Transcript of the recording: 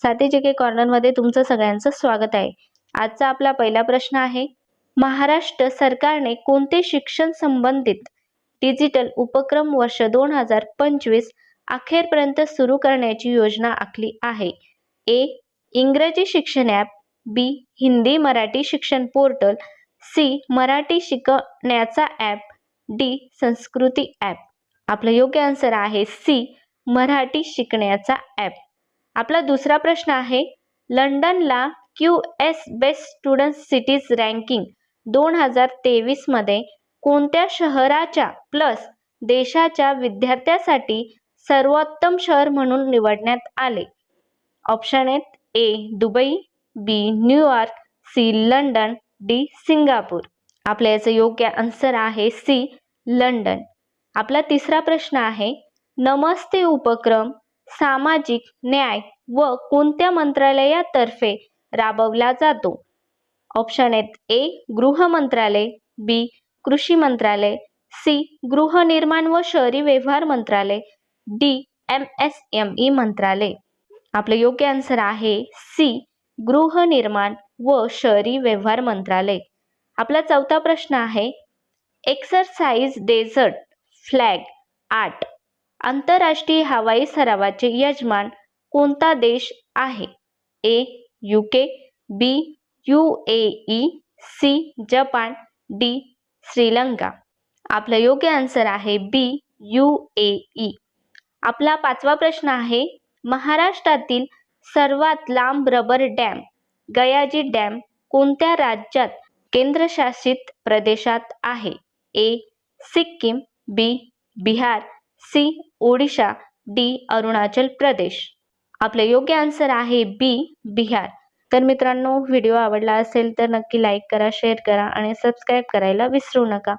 साथी जीके कॉर्नरमध्ये तुमचं सगळ्यांचं स्वागत आहे। आजचा आपला पहिला प्रश्न आहे, महाराष्ट्र सरकारने कोणते शिक्षण संबंधित डिजिटल उपक्रम वर्ष 2025 अखेरपर्यंत सुरू करण्याची योजना आखली आहे? ए. इंग्रजी शिक्षण ॲप, बी. हिंदी मराठी शिक्षण पोर्टल, सी. मराठी शिकण्याचा ॲप, डी. संस्कृती ॲप। आपलं योग्य आन्सर आहे सी. मराठी शिकण्याचा ॲप। आपला दुसरा प्रश्न आहे, लंडनला QS best student cities ranking 2023 मध्ये कोणत्या शहराच्या प्लस देशाच्या विद्यार्थ्यासाठी सर्वोत्तम शहर म्हणून निवडण्यात आले? ऑप्शन आहेत A. Dubai, B. New York, C. London, D. Singapore. आपल्या याचं योग्य आन्सर आहे सी. लंडन। आपला तिसरा प्रश्न आहे, नमस्ते उपक्रम सामाजिक न्याय व कोणत्या मंत्रालयातर्फे राबवला जातो? ऑप्शन आहेत ए. गृह मंत्रालय, बी. कृषी मंत्रालय, सी. गृहनिर्माण व शहरी व्यवहार मंत्रालय, डी. MSME मंत्रालय। आपलं योग्य आन्सर आहे सी. गृहनिर्माण व शहरी व्यवहार मंत्रालय। आपला चौथा प्रश्न आहे, एक्सरसाइज डेझर्ट फ्लॅग 8 आंतरराष्ट्रीय हवाई सरावाचे यजमान कोणता देश आहे? A. UK, B. UAE, C. जपान, डी. श्रीलंका। आपलं योग्य आन्सर आहे बी. UAE। आपला पाचवा प्रश्न आहे, महाराष्ट्रातील सर्वात लांब रबर डॅम गयाजी डॅम कोणत्या राज्यात केंद्रशासित प्रदेशात आहे? ए. सिक्कीम, बी. बिहार, सी. ओडिशा, डी. अरुणाचल प्रदेश। आपलं योग्य आन्सर आहे बी. बिहार। तर मित्रांनो, व्हिडिओ आवडला असेल तर नक्की लाईक करा, शेअर करा आणि सबस्क्राईब करायला विसरू नका।